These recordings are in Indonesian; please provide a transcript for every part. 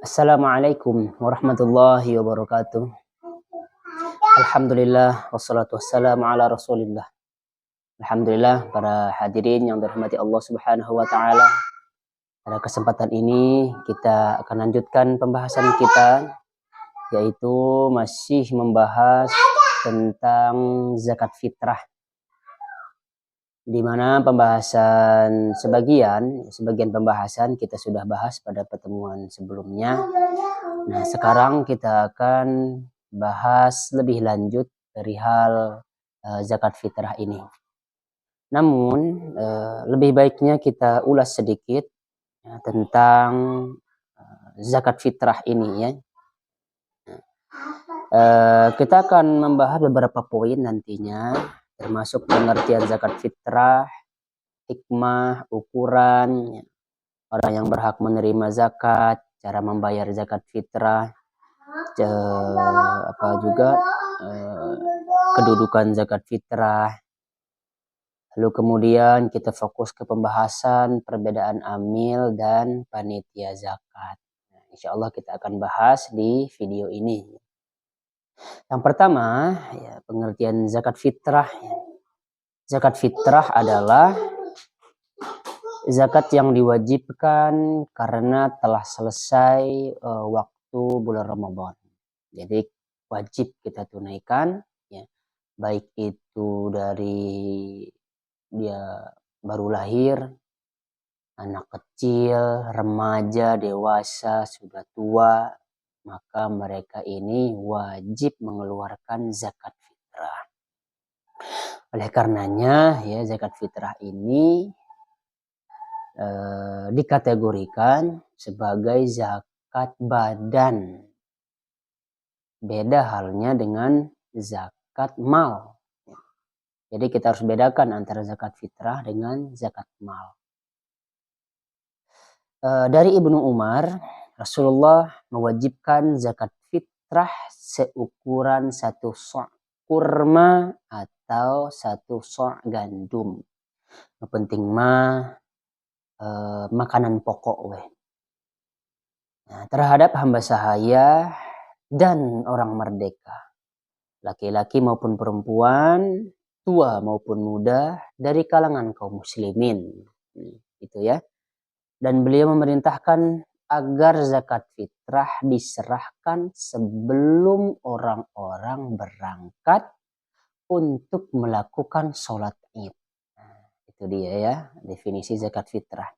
Assalamualaikum warahmatullahi wabarakatuh. Alhamdulillah wassalatu wassalamu ala Rasulillah. Alhamdulillah para hadirin yang dirahmati Allah Subhanahu wa taala. Pada kesempatan ini kita akan lanjutkan pembahasan kita, yaitu masih membahas tentang zakat fitrah, di mana pembahasan sebagian pembahasan kita sudah bahas pada pertemuan sebelumnya. Nah, sekarang kita akan bahas lebih lanjut dari hal zakat fitrah ini. Namun lebih baiknya kita ulas sedikit tentang zakat fitrah ini ya. Kita akan membahas beberapa poin nantinya, termasuk pengertian zakat fitrah, hikmah, ukuran, orang yang berhak menerima zakat, cara membayar zakat fitrah, kedudukan zakat fitrah. Lalu kemudian kita fokus ke pembahasan perbedaan amil dan panitia zakat. Nah, insya Allah kita akan bahas di video ini. Yang pertama, ya, pengertian zakat fitrah. Zakat fitrah adalah zakat yang diwajibkan karena telah selesai waktu bulan Ramadan. Jadi wajib kita tunaikan, ya, baik itu dari dia baru lahir, anak kecil, remaja, dewasa, sudah tua, maka mereka ini wajib mengeluarkan zakat fitrah. Oleh karenanya ya, zakat fitrah ini dikategorikan sebagai zakat badan. Beda halnya dengan zakat mal. Jadi kita harus bedakan antara zakat fitrah dengan zakat mal. Dari Ibnu Umar, Rasulullah mewajibkan zakat fitrah seukuran 1 sok kurma atau 1 sok gandum. Yang penting mah makanan pokok weh. Nah, terhadap hamba sahaya dan orang merdeka, laki-laki maupun perempuan, tua maupun muda, dari kalangan kaum muslimin, gitu ya. Dan beliau memerintahkan agar zakat fitrah diserahkan sebelum orang-orang berangkat untuk melakukan sholat id. Nah, itu dia ya definisi zakat fitrah.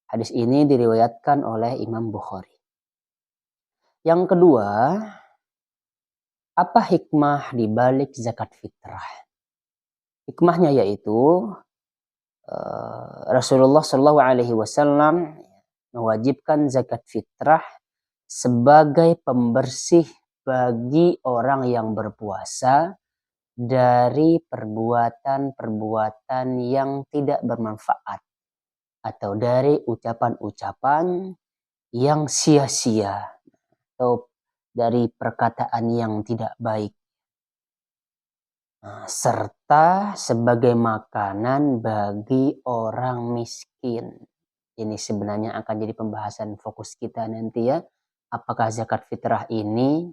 Hadis ini diriwayatkan oleh Imam Bukhari. Yang kedua, apa hikmah di balik zakat fitrah? Hikmahnya yaitu Rasulullah SAW mewajibkan zakat fitrah sebagai pembersih bagi orang yang berpuasa dari perbuatan-perbuatan yang tidak bermanfaat atau dari ucapan-ucapan yang sia-sia atau dari perkataan yang tidak baik. Serta sebagai makanan bagi orang miskin. Ini sebenarnya akan jadi pembahasan fokus kita nanti ya. Apakah zakat fitrah ini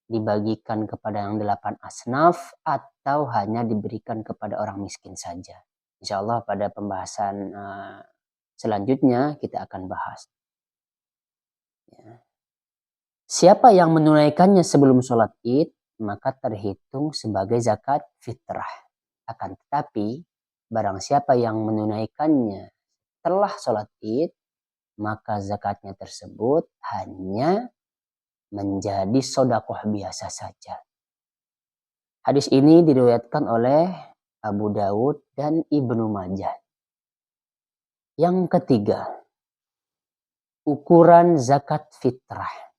dibagikan kepada yang 8 asnaf atau hanya diberikan kepada orang miskin saja. Insya Allah pada pembahasan selanjutnya kita akan bahas. Ya. Siapa yang menunaikannya sebelum sholat id, maka terhitung sebagai zakat fitrah. Akan tetapi, barang siapa yang menunaikannya setelah sholat id, maka zakatnya tersebut hanya menjadi sedekah biasa saja. Hadis ini diriwayatkan oleh Abu Daud dan Ibnu Majah. Yang ketiga, ukuran zakat fitrah.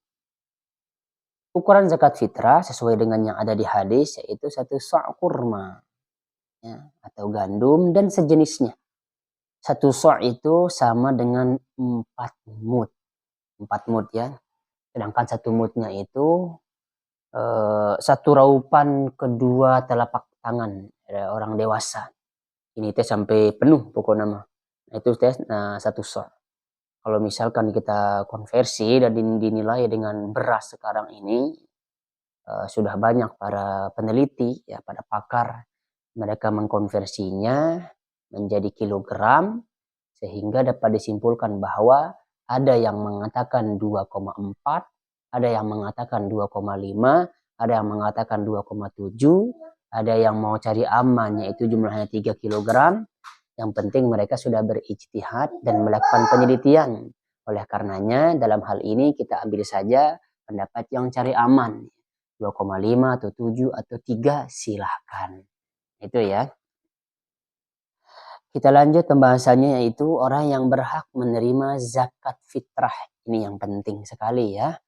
Ukuran zakat fitrah sesuai dengan yang ada di hadis yaitu 1 sok kurma, ya, atau gandum dan sejenisnya. 1 sok itu sama dengan 4 mud. 4 mud ya. Sedangkan 1 mudnya itu 1 raupan kedua telapak tangan orang dewasa. Ini teh sampai penuh pokoknya mah. Itu teh 1 sok. Kalau misalkan kita konversi dan dinilai dengan beras sekarang ini, sudah banyak para peneliti, ya, para pakar, mereka mengkonversinya menjadi kilogram, sehingga dapat disimpulkan bahwa ada yang mengatakan 2,4, ada yang mengatakan 2,5, ada yang mengatakan 2,7, ada yang mau cari aman yaitu jumlahnya 3 kilogram. Yang penting mereka sudah berijtihad dan melakukan penelitian. Oleh karenanya dalam hal ini kita ambil saja pendapat yang cari aman. 2,5 atau 7 atau 3 silahkan. Itu ya. Kita lanjut pembahasannya, yaitu orang yang berhak menerima zakat fitrah. Ini yang penting sekali ya.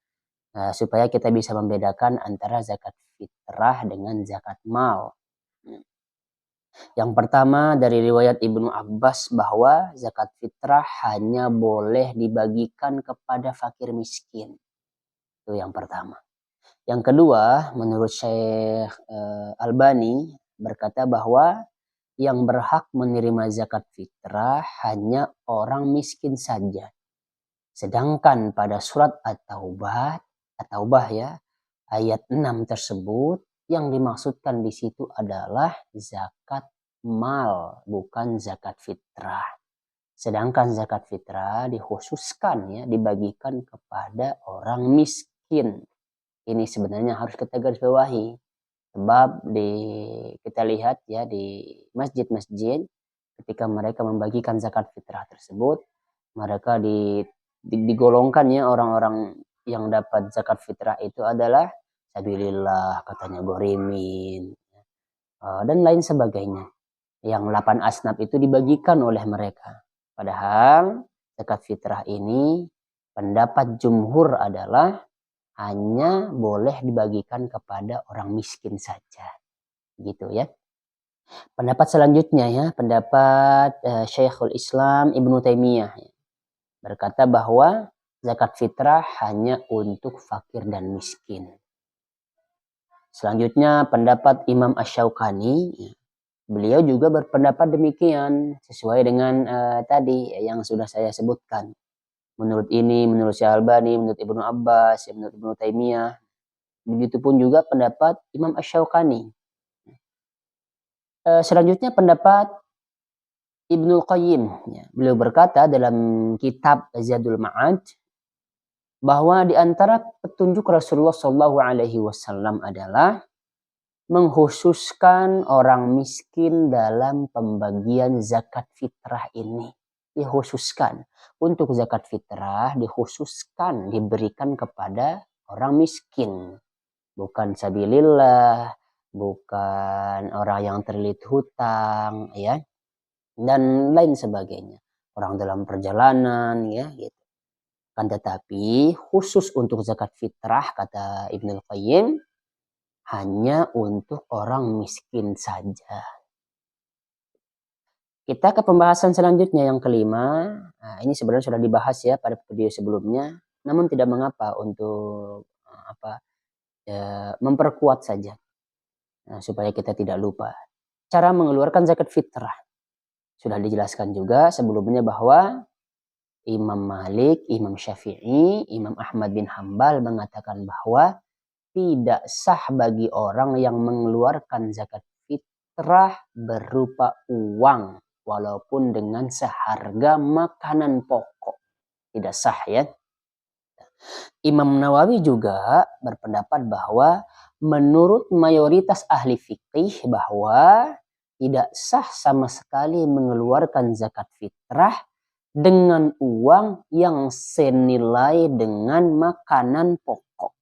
Supaya kita bisa membedakan antara zakat fitrah dengan zakat mal. Yang pertama dari riwayat Ibnu Abbas bahwa zakat fitrah hanya boleh dibagikan kepada fakir miskin. Itu yang pertama. Yang kedua, menurut Syekh Albani berkata bahwa yang berhak menerima zakat fitrah hanya orang miskin saja. Sedangkan pada surat At-Taubah ya, ayat 6 tersebut yang dimaksudkan di situ adalah zakat mal, bukan zakat fitrah. Sedangkan zakat fitrah dikhususkan ya, dibagikan kepada orang miskin. Ini sebenarnya harus kita garis bawahi. Sebab kita lihat ya di masjid-masjid ketika mereka membagikan zakat fitrah tersebut, mereka digolongkan ya, orang-orang yang dapat zakat fitrah itu adalah sabilillah, katanya gorimin, dan lain sebagainya. Yang 8 asnaf itu dibagikan oleh mereka. Padahal zakat fitrah ini pendapat jumhur adalah hanya boleh dibagikan kepada orang miskin saja. Gitu ya. Pendapat selanjutnya ya, pendapat Syekhul Islam Ibnu Taimiyah ya, berkata bahwa zakat fitrah hanya untuk fakir dan miskin. Selanjutnya pendapat Imam Asy-Syaukani ya, beliau juga berpendapat demikian sesuai dengan tadi yang sudah saya sebutkan. Menurut Syekh Albani, menurut Ibnu Abbas, menurut Ibnu Taimiyah. Begitupun juga pendapat Imam Asy-Syaukani. Selanjutnya pendapat Ibnu Qayyim. Ya, beliau berkata dalam kitab Zadul Ma'ad bahwa di antara petunjuk Rasulullah SAW adalah mengkhususkan orang miskin dalam pembagian zakat fitrah ini. Dikhususkan. Untuk zakat fitrah dikhususkan diberikan kepada orang miskin. Bukan sabilillah, bukan orang yang terlilit hutang, ya, dan lain sebagainya. Orang dalam perjalanan, ya, gitu. Kan tetapi khusus untuk zakat fitrah, kata Ibnu Qayyim, hanya untuk orang miskin saja. Kita ke pembahasan selanjutnya yang kelima. Nah, ini sebenarnya sudah dibahas ya pada video sebelumnya, namun tidak mengapa untuk memperkuat saja. Nah, supaya kita tidak lupa. Cara mengeluarkan zakat fitrah. Sudah dijelaskan juga sebelumnya bahwa Imam Malik, Imam Syafi'i, Imam Ahmad bin Hambal mengatakan bahwa tidak sah bagi orang yang mengeluarkan zakat fitrah berupa uang walaupun dengan seharga makanan pokok. Tidak sah ya. Imam Nawawi juga berpendapat bahwa menurut mayoritas ahli fikih bahwa tidak sah sama sekali mengeluarkan zakat fitrah dengan uang yang senilai dengan makanan pokok.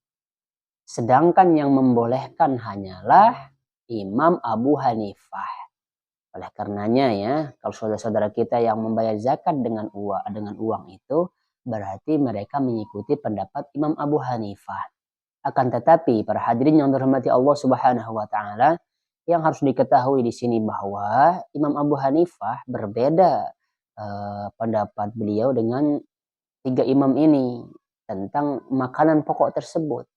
Sedangkan yang membolehkan hanyalah Imam Abu Hanifah. Oleh karenanya ya, kalau saudara-saudara kita yang membayar zakat dengan uang itu, berarti mereka mengikuti pendapat Imam Abu Hanifah. Akan tetapi para hadirin yang dirahmati Allah Subhanahu wa taala, yang harus diketahui di sini bahwa Imam Abu Hanifah berbeda pendapat beliau dengan 3 imam ini tentang makanan pokok tersebut.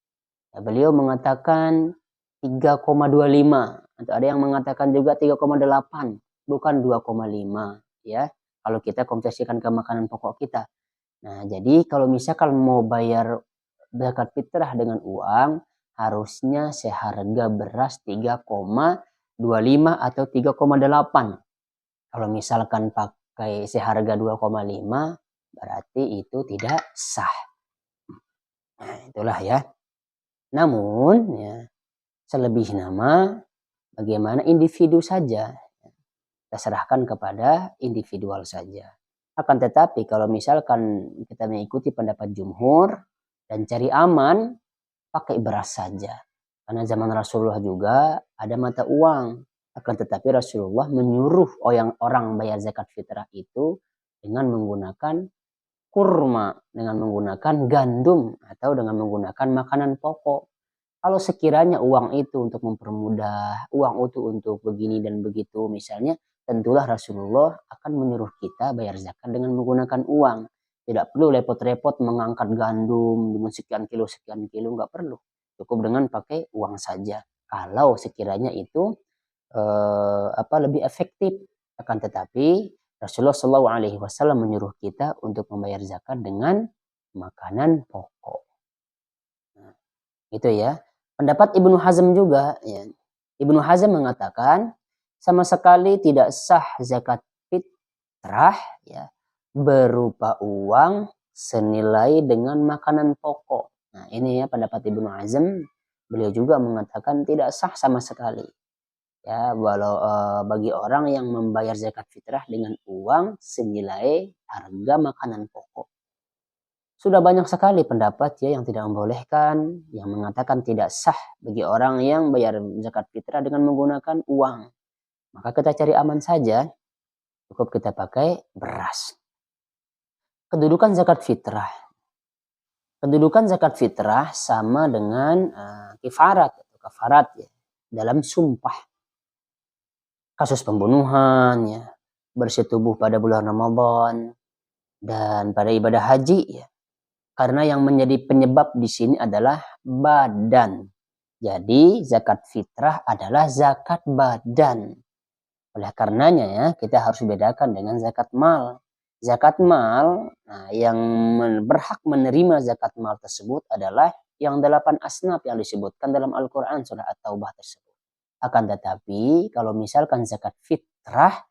Ya, beliau mengatakan 3,25 atau ada yang mengatakan juga 3,8, bukan 2,5 ya. Kalau kita konversikan ke makanan pokok kita. Nah, jadi kalau misalkan mau bayar zakat fitrah dengan uang, harusnya seharga beras 3,25 atau 3,8. Kalau misalkan pakai seharga 2,5, berarti itu tidak sah. Nah, itulah ya. Namun, ya, selebih nama, bagaimana individu saja. Kita serahkan kepada individual saja. Akan tetapi kalau misalkan kita mengikuti pendapat jumhur dan cari aman, pakai beras saja. Karena zaman Rasulullah juga ada mata uang. Akan tetapi Rasulullah menyuruh orang bayar zakat fitrah itu dengan menggunakan kurma, dengan menggunakan gandum, atau dengan menggunakan makanan pokok. Kalau sekiranya uang itu untuk mempermudah, uang itu untuk begini dan begitu misalnya, tentulah Rasulullah akan menyuruh kita bayar zakat dengan menggunakan uang. Tidak perlu repot-repot mengangkat gandum dengan sekian kilo, nggak perlu. Cukup dengan pakai uang saja. Kalau sekiranya itu lebih efektif. Akan tetapi Rasulullah SAW menyuruh kita untuk membayar zakat dengan makanan pokok. Nah, itu ya. Pendapat Ibnu Hazm juga, ya. Ibnu Hazm mengatakan sama sekali tidak sah zakat fitrah, ya, berupa uang senilai dengan makanan pokok. Nah, ini ya pendapat Ibnu Hazm. Beliau juga mengatakan tidak sah sama sekali. Ya, walau bagi orang yang membayar zakat fitrah dengan uang senilai harga makanan pokok. Sudah banyak sekali pendapat ya yang tidak membolehkan, yang mengatakan tidak sah bagi orang yang bayar zakat fitrah dengan menggunakan uang. Maka kita cari aman saja, cukup kita pakai beras. Kedudukan zakat fitrah. Kedudukan zakat fitrah sama dengan kifarat atau kafarat ya, dalam sumpah. Kasus pembunuhan, ya, bersetubuh pada bulan Ramadan, dan pada ibadah haji, ya. Karena yang menjadi penyebab di sini adalah badan. Jadi zakat fitrah adalah zakat badan. Oleh karenanya ya, kita harus bedakan dengan zakat mal. Zakat mal, nah, yang berhak menerima zakat mal tersebut adalah yang 8 asnaf yang disebutkan dalam Al-Quran surah At-Taubah tersebut. Akan tetapi kalau misalkan zakat fitrah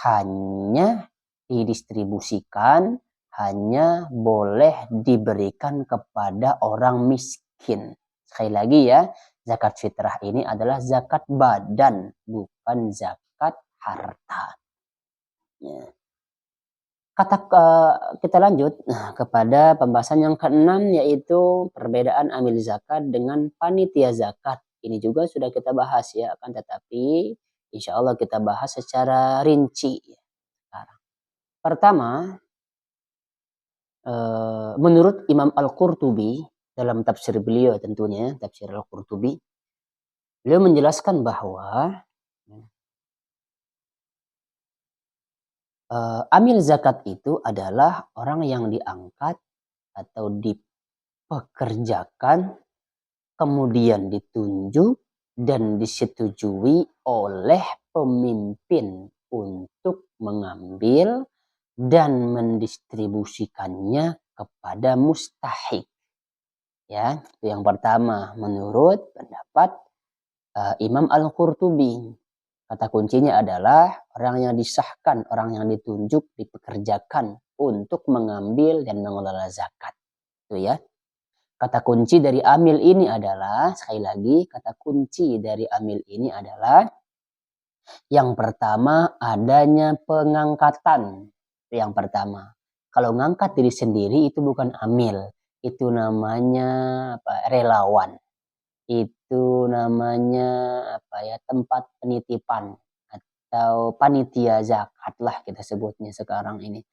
hanya didistribusikan, hanya boleh diberikan kepada orang miskin. Sekali lagi ya, zakat fitrah ini adalah zakat badan, bukan zakat harta. Ya. Kita lanjut kepada pembahasan yang keenam, yaitu perbedaan amil zakat dengan panitia zakat. Ini juga sudah kita bahas ya, akan tetapi insya Allah kita bahas secara rinci. Sekarang. Pertama, menurut Imam Al-Qurtubi dalam tafsir beliau tentunya, tafsir Al-Qurtubi, beliau menjelaskan bahwa amil zakat itu adalah orang yang diangkat atau dipekerjakan, kemudian ditunjuk dan disetujui oleh pemimpin untuk mengambil dan mendistribusikannya kepada mustahik. Ya, itu yang pertama menurut pendapat Imam Al-Qurtubi. Kata kuncinya adalah orang yang disahkan, orang yang ditunjuk, dipekerjakan untuk mengambil dan mengelola zakat. Itu ya. Kata kunci dari amil ini adalah, sekali lagi, kata kunci dari amil ini adalah yang pertama adanya pengangkatan. Itu yang pertama. Kalau ngangkat diri sendiri itu bukan amil, itu namanya relawan. Itu namanya tempat penitipan atau panitia zakat lah kita sebutnya sekarang ini.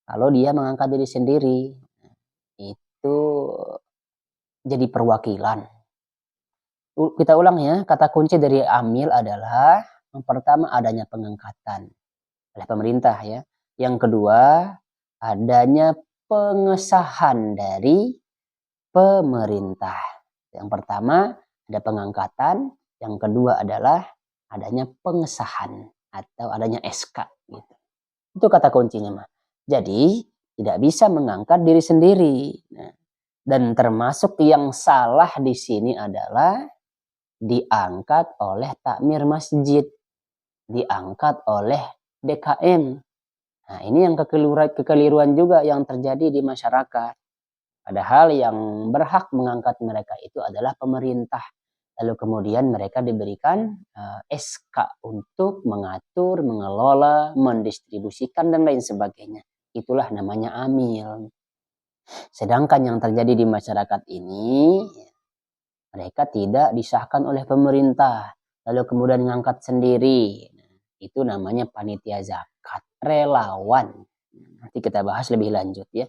Kalau dia mengangkat diri sendiri, itu jadi perwakilan. Kita ulang ya, kata kunci dari amil adalah yang pertama adanya pengangkatan oleh pemerintah ya. Yang kedua adanya pengesahan dari pemerintah. Yang pertama ada pengangkatan, yang kedua adalah adanya pengesahan atau adanya SK gitu. Itu kata kuncinya mah. Jadi tidak bisa mengangkat diri sendiri. Nah, dan termasuk yang salah di sini adalah diangkat oleh takmir masjid, diangkat oleh DKM. Nah, ini yang kekeliruan juga yang terjadi di masyarakat. Padahal yang berhak mengangkat mereka itu adalah pemerintah. Lalu kemudian mereka diberikan SK untuk mengatur, mengelola, mendistribusikan dan lain sebagainya. Itulah namanya amil. Sedangkan yang terjadi di masyarakat ini, mereka tidak disahkan oleh pemerintah. Lalu kemudian mengangkat sendiri. Itu namanya panitia zakat, relawan. Nanti kita bahas lebih lanjut ya.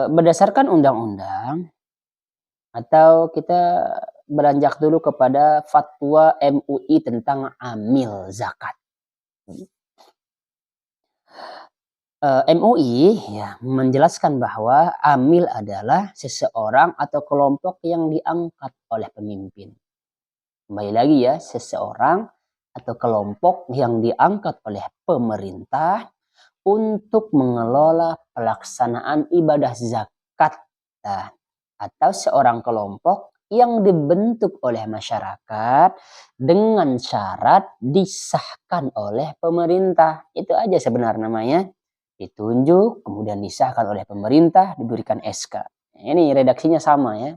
Berdasarkan undang-undang, atau kita beranjak dulu kepada fatwa MUI tentang amil zakat. MUI ya menjelaskan bahwa amil adalah seseorang atau kelompok yang diangkat oleh pemimpin. Kembali lagi ya, seseorang atau kelompok yang diangkat oleh pemerintah untuk mengelola pelaksanaan ibadah zakat. Nah, atau seorang kelompok yang dibentuk oleh masyarakat dengan syarat disahkan oleh pemerintah. Itu aja sebenarnya namanya. Ditunjuk, kemudian disahkan oleh pemerintah, diberikan SK. Nah, ini redaksinya sama ya,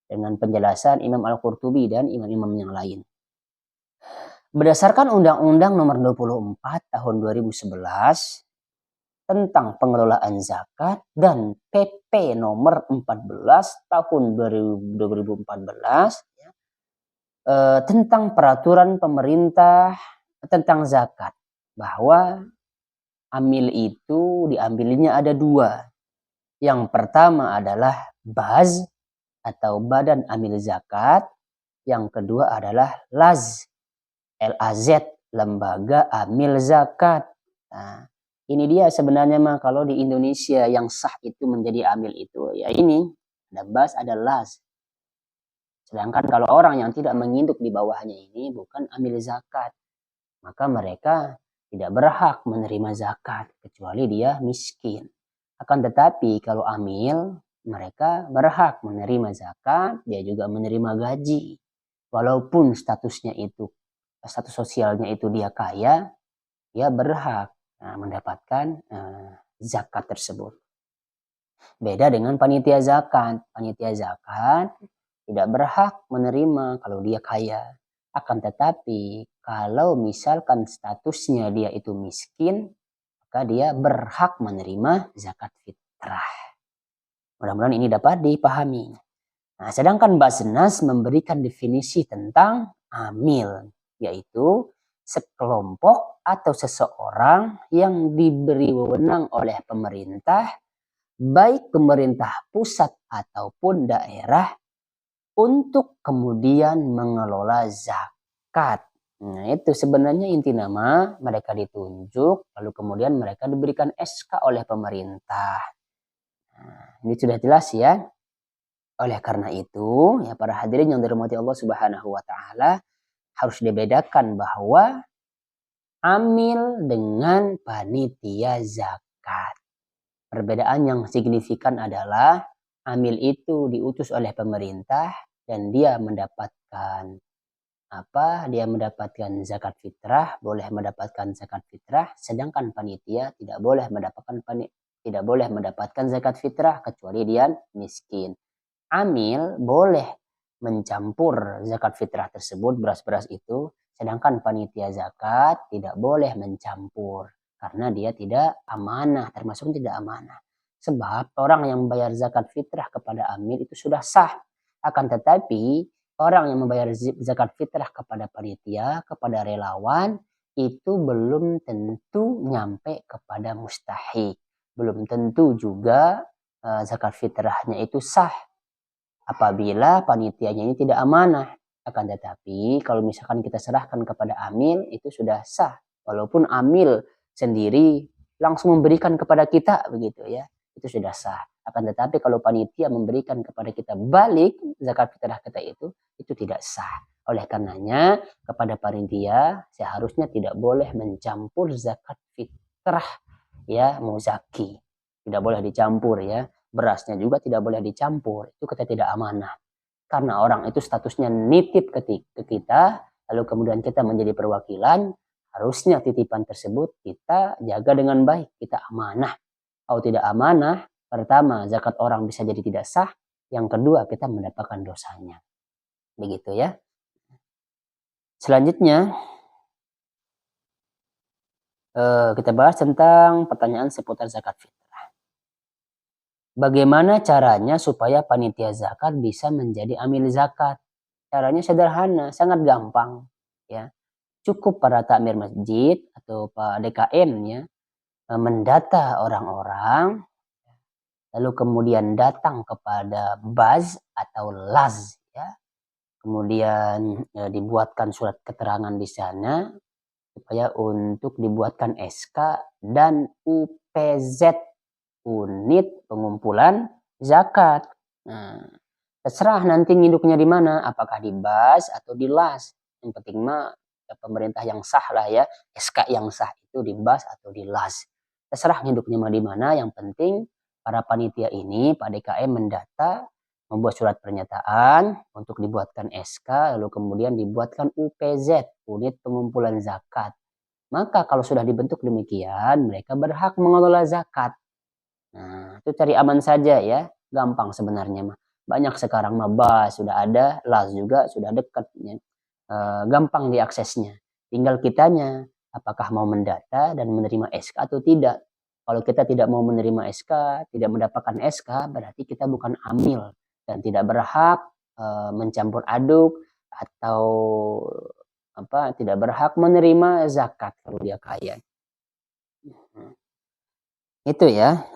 dengan penjelasan Imam Al-Qurtubi dan imam-imam yang lain. Berdasarkan Undang-Undang Nomor 24 Tahun 2011 tentang pengelolaan zakat dan PP Nomor 14 Tahun 2014 tentang peraturan pemerintah tentang zakat, bahwa amil itu diambilnya ada dua. Yang pertama adalah BAZ atau Badan Amil Zakat. Yang kedua adalah LAZ, LAZ, Lembaga Amil Zakat. Nah, ini dia sebenarnya mah kalau di Indonesia yang sah itu menjadi amil itu ya ini, ada BAZ, ada LAZ. Sedangkan kalau orang yang tidak menginduk di bawahnya ini bukan amil zakat, maka mereka tidak berhak menerima zakat kecuali dia miskin. Akan tetapi kalau amil, mereka berhak menerima zakat, dia juga menerima gaji. Walaupun status sosialnya itu dia kaya, dia berhak mendapatkan zakat tersebut. Beda dengan panitia zakat. Panitia zakat tidak berhak menerima kalau dia kaya. Akan tetapi kalau misalkan statusnya dia itu miskin, maka dia berhak menerima zakat fitrah. Mudah-mudahan ini dapat dipahami. Nah, sedangkan Basnas memberikan definisi tentang amil, yaitu sekelompok atau seseorang yang diberi wewenang oleh pemerintah, baik pemerintah pusat ataupun daerah, untuk kemudian mengelola zakat. Nah, itu sebenarnya inti nama, mereka ditunjuk, lalu kemudian mereka diberikan SK oleh pemerintah. Nah, ini sudah jelas ya. Oleh karena itu, ya para hadirin yang dirahmati Allah Subhanahu wa taala, harus dibedakan bahwa amil dengan panitia zakat. Perbedaan yang signifikan adalah amil itu diutus oleh pemerintah dan dia mendapatkan dia mendapatkan zakat fitrah, boleh mendapatkan zakat fitrah, sedangkan panitia tidak boleh mendapatkan zakat fitrah kecuali dia miskin. Amil boleh mencampur zakat fitrah tersebut, beras-beras itu, sedangkan panitia zakat tidak boleh mencampur karena dia tidak amanah, termasuk tidak amanah. Sebab orang yang membayar zakat fitrah kepada amil itu sudah sah. Akan tetapi orang yang membayar zakat fitrah kepada panitia, kepada relawan, itu belum tentu nyampe kepada mustahik. Belum tentu juga zakat fitrahnya itu sah apabila panitianya ini tidak amanah. Akan tetapi kalau misalkan kita serahkan kepada amil, itu sudah sah. Walaupun amil sendiri langsung memberikan kepada kita begitu ya, itu sudah sah. Akan tetapi kalau panitia memberikan kepada kita balik zakat fitrah kita itu tidak sah. Oleh karenanya kepada panitia seharusnya tidak boleh mencampur zakat fitrah ya muzaki. Tidak boleh dicampur ya. Berasnya juga tidak boleh dicampur. Itu kita tidak amanah. Karena orang itu statusnya nitip ke kita, lalu kemudian kita menjadi perwakilan, harusnya titipan tersebut kita jaga dengan baik, kita amanah. Kalau tidak amanah, pertama zakat orang bisa jadi tidak sah, yang kedua kita mendapatkan dosanya. Begitu ya. Selanjutnya kita bahas tentang pertanyaan seputar zakat fitrah. Bagaimana caranya supaya panitia zakat bisa menjadi amil zakat? Caranya sederhana, sangat gampang ya. Cukup para takmir masjid atau Pak DKM ya mendata orang-orang, lalu kemudian datang kepada baz atau laz ya. Kemudian dibuatkan surat keterangan di sana supaya untuk dibuatkan SK dan UPZ, unit pengumpulan zakat. Nah, terserah nanti nginduknya di mana, apakah di baz atau di las. Yang penting mah pemerintah yang sah lah ya, SK yang sah itu di baz atau di las. Terserah nginduknya mah di mana, yang penting para panitia ini, Pak DKM mendata, membuat surat pernyataan untuk dibuatkan SK, lalu kemudian dibuatkan UPZ, unit pengumpulan zakat. Maka kalau sudah dibentuk demikian, mereka berhak mengelola zakat. Nah, itu cari aman saja ya, gampang sebenarnya mah. Banyak sekarang mah bas sudah ada, las juga sudah dekat ya. Gampang diaksesnya. Tinggal kitanya apakah mau mendata dan menerima SK atau tidak. Kalau kita tidak mau menerima SK, tidak mendapatkan SK, berarti kita bukan amil dan tidak berhak mencampur aduk atau tidak berhak menerima zakat kalau dia kaya. Itu ya.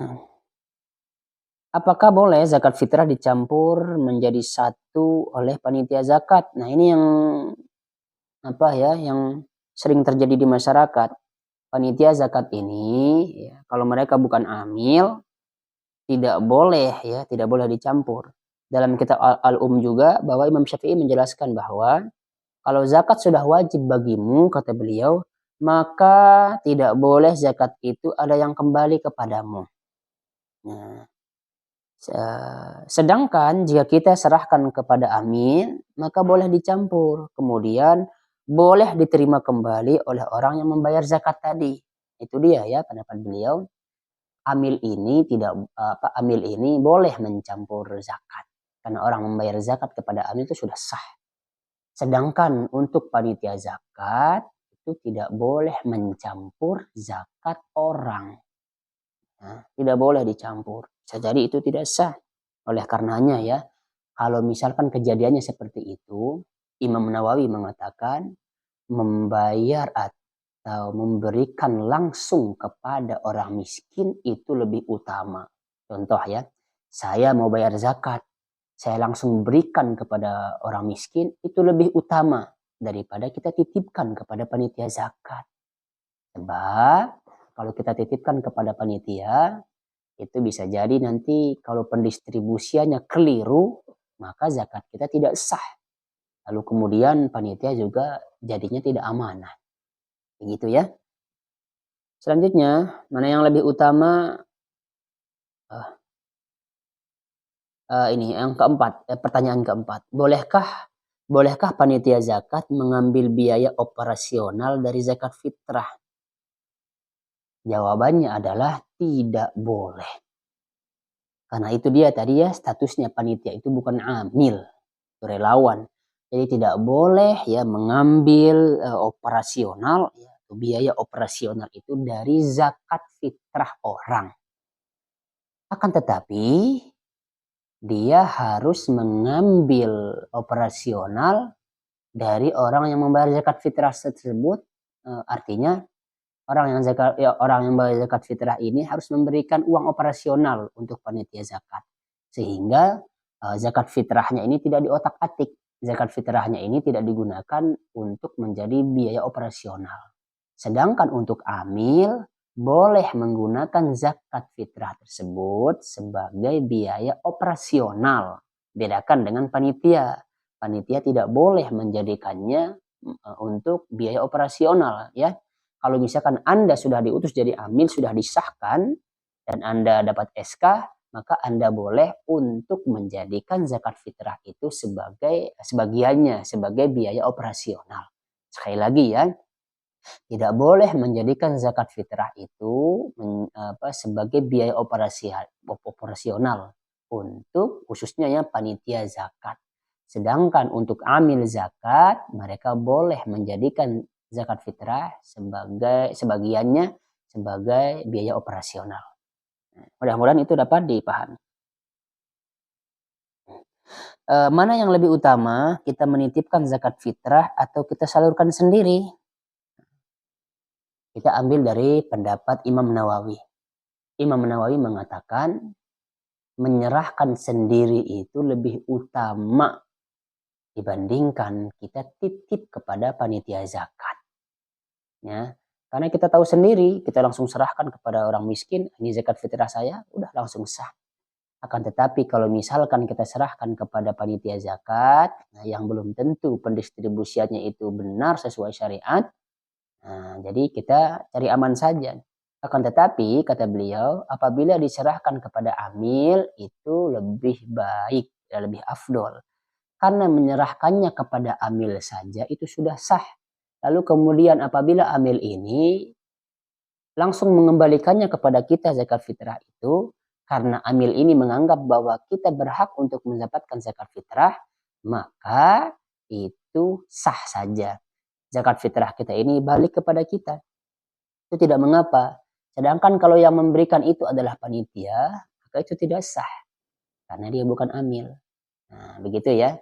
Apakah boleh zakat fitrah dicampur menjadi satu oleh panitia zakat? Nah, ini yang yang sering terjadi di masyarakat. Panitia zakat ini ya, kalau mereka bukan amil tidak boleh dicampur. Dalam kitab Al-Um juga bahwa Imam Syafi'i menjelaskan bahwa kalau zakat sudah wajib bagimu, kata beliau, maka tidak boleh zakat itu ada yang kembali kepadamu. Nah, sedangkan jika kita serahkan kepada amin, maka boleh dicampur. Kemudian boleh diterima kembali oleh orang yang membayar zakat tadi. Itu dia ya pendapat beliau. Amil ini boleh mencampur zakat. Karena orang membayar zakat kepada amil itu sudah sah. Sedangkan untuk panitia zakat itu tidak boleh mencampur zakat orang. Nah, tidak boleh dicampur. Bisa jadi itu tidak sah. Oleh karenanya ya, kalau misalkan kejadiannya seperti itu, Imam Nawawi mengatakan membayar atau memberikan langsung kepada orang miskin itu lebih utama. Contoh ya, saya mau bayar zakat, saya langsung berikan kepada orang miskin itu lebih utama daripada kita titipkan kepada panitia zakat. Sebab kalau kita titipkan kepada panitia, itu bisa jadi nanti kalau pendistribusiannya keliru, maka zakat kita tidak sah. Lalu kemudian panitia juga jadinya tidak amanah. Begitu ya. Selanjutnya, mana yang lebih utama? Ini yang keempat, pertanyaan keempat. Bolehkah panitia zakat mengambil biaya operasional dari zakat fitrah? Jawabannya adalah tidak boleh. Karena itu dia tadi ya, statusnya panitia itu bukan amil, relawan. Jadi tidak boleh ya mengambil operasional ya, biaya operasional itu dari zakat fitrah orang. Akan tetapi dia harus mengambil operasional dari orang yang membayar zakat fitrah tersebut. Artinya orang yang membayar zakat fitrah ini harus memberikan uang operasional untuk panitia zakat, sehingga zakat fitrahnya ini tidak diotak-atik. Zakat fitrahnya ini tidak digunakan untuk menjadi biaya operasional. Sedangkan untuk amil boleh menggunakan zakat fitrah tersebut sebagai biaya operasional. Bedakan dengan panitia. Panitia tidak boleh menjadikannya untuk biaya operasional ya. Kalau misalkan Anda sudah diutus jadi amil, sudah disahkan, dan Anda dapat SK, maka Anda boleh untuk menjadikan zakat fitrah itu sebagiannya sebagai biaya operasional. Sekali lagi ya, tidak boleh menjadikan zakat fitrah itu sebagai biaya operasional untuk khususnya ya panitia zakat. Sedangkan untuk amil zakat, mereka boleh menjadikan zakat fitrah sebagiannya sebagai biaya operasional. Mudah-mudahan itu dapat dipahami. Mana yang lebih utama, kita menitipkan zakat fitrah atau kita salurkan sendiri? Kita ambil dari pendapat Imam Nawawi. Imam Nawawi mengatakan menyerahkan sendiri itu lebih utama dibandingkan kita titip kepada panitia zakat. Ya, karena kita tahu sendiri, kita langsung serahkan kepada orang miskin, ini zakat fitrah saya, udah langsung sah. Akan tetapi kalau misalkan kita serahkan kepada panitia zakat, yang belum tentu pendistribusiannya itu benar sesuai syariat, jadi kita cari aman saja. Akan tetapi kata beliau, apabila diserahkan kepada amil itu lebih baik dan lebih afdol. Karena menyerahkannya kepada amil saja itu sudah sah. Lalu kemudian apabila amil ini langsung mengembalikannya kepada kita zakat fitrah itu, karena amil ini menganggap bahwa kita berhak untuk mendapatkan zakat fitrah, maka itu sah saja. Zakat fitrah kita ini balik kepada kita. Itu tidak mengapa. Sedangkan kalau yang memberikan itu adalah panitia, maka itu tidak sah. Karena dia bukan amil. Nah, begitu ya.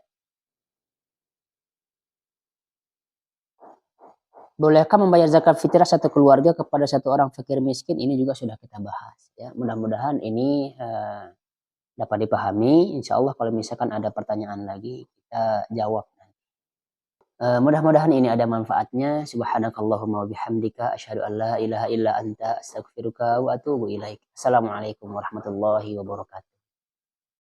Bolehkah membayar zakat fitrah satu keluarga kepada satu orang fakir miskin? Ini juga sudah kita bahas. Ya. Mudah-mudahan ini dapat dipahami. Insya Allah kalau misalkan ada pertanyaan lagi, kita jawab. Mudah-mudahan ini ada manfaatnya. Subhanakallahumma wa bihamdika asyhadu an la ilaha illa anta astaghfiruka wa atubu ilaik. Assalamualaikum warahmatullahi wabarakatuh.